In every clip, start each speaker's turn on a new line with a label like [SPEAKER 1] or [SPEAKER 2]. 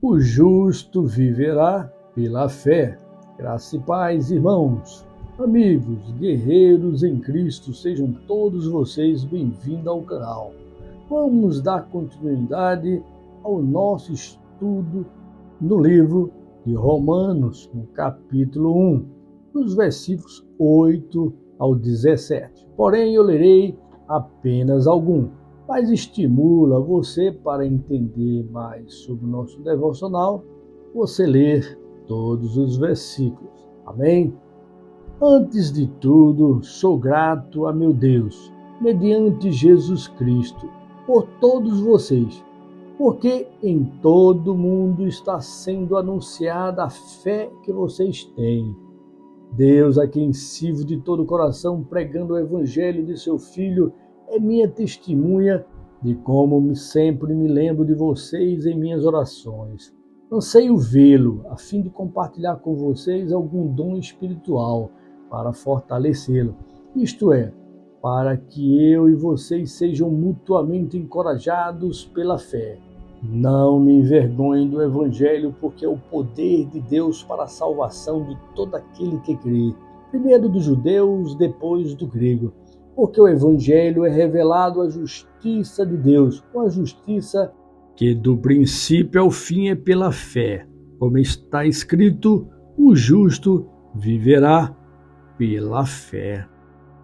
[SPEAKER 1] O justo viverá pela fé. Graça e paz, irmãos, amigos, guerreiros em Cristo, sejam todos vocês bem-vindos ao canal. Vamos dar continuidade ao nosso estudo no livro de Romanos, no capítulo 1, nos versículos 8 ao 17. Porém, eu lerei apenas algum, mas estimula você para entender mais sobre o nosso devocional, você ler todos os versículos. Amém? Antes de tudo, sou grato a meu Deus, mediante Jesus Cristo, por todos vocês, porque em todo o mundo está sendo anunciada a fé que vocês têm. Deus, a quem sirvo de todo o coração, pregando o evangelho de seu Filho, é minha testemunha de como sempre me lembro de vocês em minhas orações. Anseio vê-lo, a fim de compartilhar com vocês algum dom espiritual para fortalecê-lo, isto é, para que eu e vocês sejam mutuamente encorajados pela fé. Não me envergonhe do Evangelho, porque é o poder de Deus para a salvação de todo aquele que crê, primeiro dos judeus, depois do grego. Porque o Evangelho é revelado a justiça de Deus, uma justiça que do princípio ao fim é pela fé. Como está escrito, o justo viverá pela fé.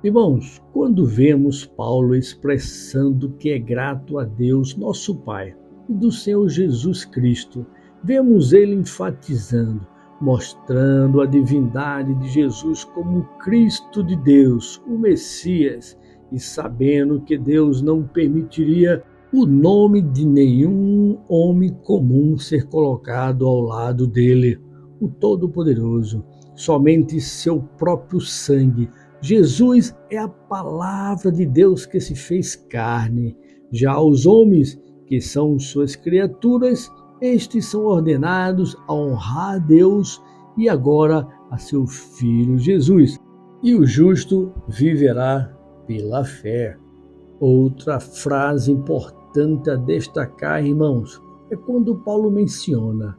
[SPEAKER 1] Irmãos, quando vemos Paulo expressando que é grato a Deus, nosso Pai, e do Senhor Jesus Cristo, vemos ele enfatizando, mostrando a divindade de Jesus como o Cristo de Deus, o Messias, e sabendo que Deus não permitiria o nome de nenhum homem comum ser colocado ao lado dele, o Todo-Poderoso, somente seu próprio sangue. Jesus é a palavra de Deus que se fez carne. Já os homens, que são suas criaturas, estes são ordenados a honrar a Deus e agora a seu Filho Jesus. E o justo viverá pela fé. Outra frase importante a destacar, irmãos, é quando Paulo menciona: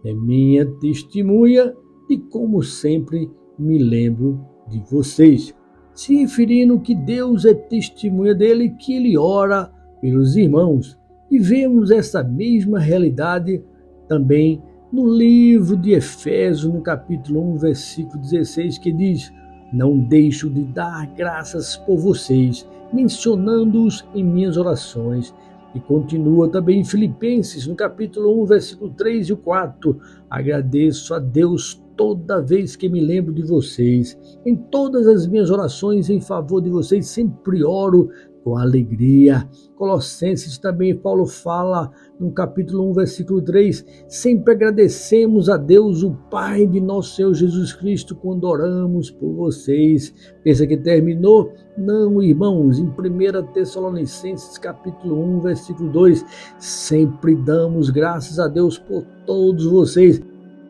[SPEAKER 1] é minha testemunha e como sempre me lembro de vocês, se referindo que Deus é testemunha dele, que ele ora pelos irmãos. E vemos essa mesma realidade também no livro de Efésios, no capítulo 1, versículo 16, que diz: não deixo de dar graças por vocês, mencionando-os em minhas orações. E continua também em Filipenses, no capítulo 1, versículo 3 e 4. Agradeço a Deus toda vez que me lembro de vocês. Em todas as minhas orações em favor de vocês, sempre oro com alegria. Colossenses também, Paulo fala no capítulo 1, versículo 3, sempre agradecemos a Deus, o Pai de nosso Senhor Jesus Cristo, quando oramos por vocês. Pensa que terminou? Não, irmãos, em 1 Tessalonicenses capítulo 1, versículo 2, sempre damos graças a Deus por todos vocês,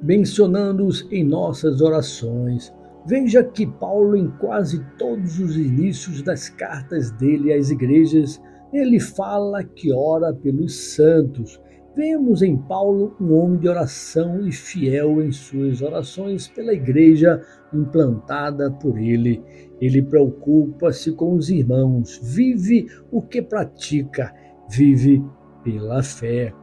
[SPEAKER 1] mencionando-os em nossas orações. Veja que Paulo, em quase todos os inícios das cartas dele às igrejas, ele fala que ora pelos santos. Vemos em Paulo um homem de oração e fiel em suas orações pela igreja implantada por ele. Ele preocupa-se com os irmãos, vive o que pratica, vive pela fé.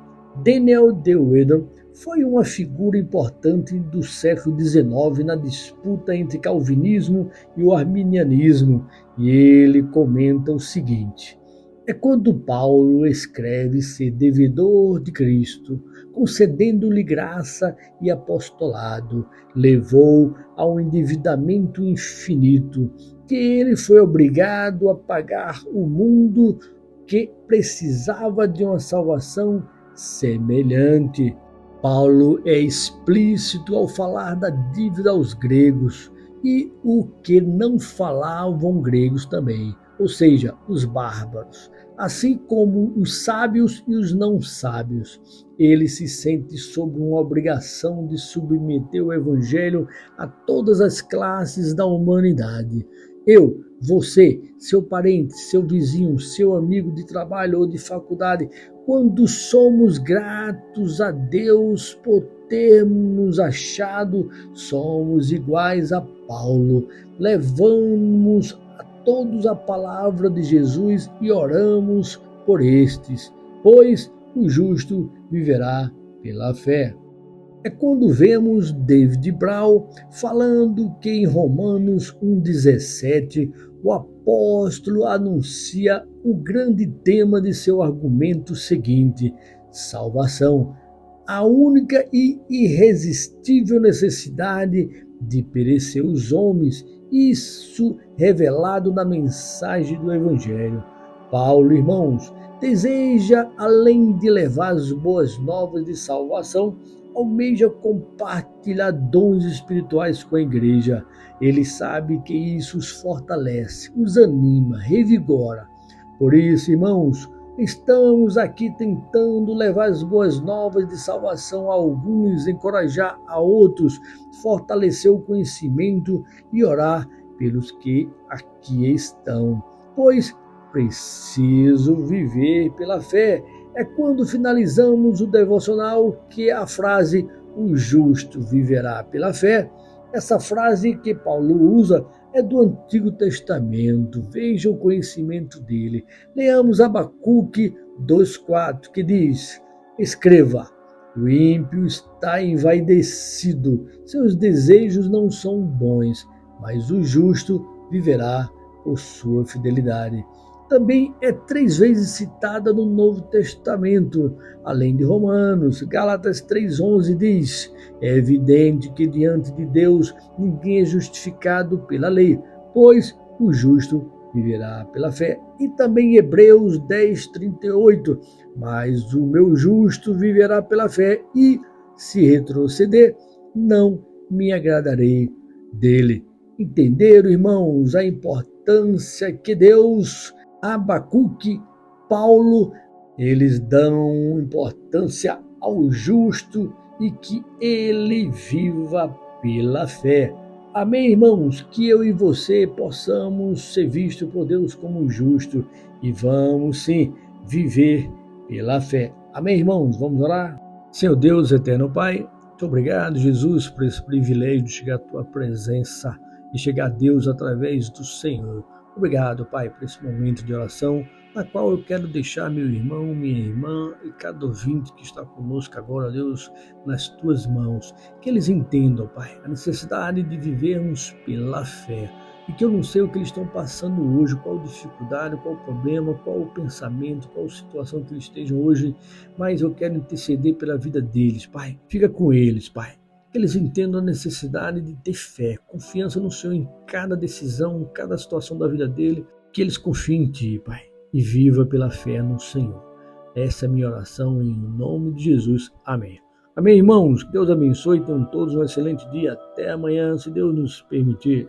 [SPEAKER 1] Daniel D. Whedon foi uma figura importante do século XIX na disputa entre calvinismo e o arminianismo, e ele comenta o seguinte: é quando Paulo escreve ser devedor de Cristo, concedendo-lhe graça e apostolado, levou ao endividamento infinito, que ele foi obrigado a pagar o mundo que precisava de uma salvação semelhante. Paulo é explícito ao falar da dívida aos gregos e o que não falavam gregos também, ou seja, os bárbaros, assim como os sábios e os não sábios. Ele se sente sob uma obrigação de submeter o evangelho a todas as classes da humanidade. Eu, você, seu parente, seu vizinho, seu amigo de trabalho ou de faculdade, quando somos gratos a Deus por termos nos achado, somos iguais a Paulo. Levamos a todos a palavra de Jesus e oramos por estes, pois o justo viverá pela fé. É quando vemos David Brown falando que em Romanos 1,17 o apóstolo anuncia o grande tema de seu argumento seguinte: salvação, a única e irresistível necessidade de perecer os homens, isso revelado na mensagem do Evangelho. Paulo, irmãos, deseja, além de levar as boas novas de salvação, almeja compartilhar dons espirituais com a igreja. Ele sabe que isso os fortalece, os anima, revigora. Por isso, irmãos, estamos aqui tentando levar as boas novas de salvação a alguns, encorajar a outros, fortalecer o conhecimento e orar pelos que aqui estão. Pois preciso viver pela fé. É quando finalizamos o devocional que a frase "o justo viverá pela fé", essa frase que Paulo usa é do Antigo Testamento. Veja o conhecimento dele. Leamos Abacuque 2,4, que diz: escreva, o ímpio está envaidecido, seus desejos não são bons, mas o justo viverá por sua fidelidade. Também é 3 vezes citada no Novo Testamento, além de Romanos. Gálatas 3,11 diz: é evidente que diante de Deus ninguém é justificado pela lei, pois o justo viverá pela fé. E também Hebreus 10,38, mas o meu justo viverá pela fé, e se retroceder, não me agradarei dele. Entenderam, irmãos, a importância que Deus, Abacuque, Paulo, eles dão importância ao justo e que ele viva pela fé. Amém, irmãos? Que eu e você possamos ser vistos por Deus como justo e vamos sim viver pela fé. Amém, irmãos? Vamos orar? Senhor Deus, eterno Pai, muito obrigado, Jesus, por esse privilégio de chegar à tua presença e chegar a Deus através do Senhor. Obrigado, Pai, por esse momento de oração, na qual eu quero deixar meu irmão, minha irmã e cada ouvinte que está conosco agora, Deus, nas tuas mãos. Que eles entendam, Pai, a necessidade de vivermos pela fé. E que eu não sei o que eles estão passando hoje, qual dificuldade, qual problema, qual pensamento, qual situação que eles estejam hoje, mas eu quero interceder pela vida deles, Pai. Fica com eles, Pai. Que eles entendam a necessidade de ter fé, confiança no Senhor em cada decisão, em cada situação da vida dele, que eles confiem em Ti, Pai, e viva pela fé no Senhor. Essa é a minha oração em nome de Jesus. Amém. Amém, irmãos. Que Deus abençoe. Tenham todos um excelente dia. Até amanhã, se Deus nos permitir.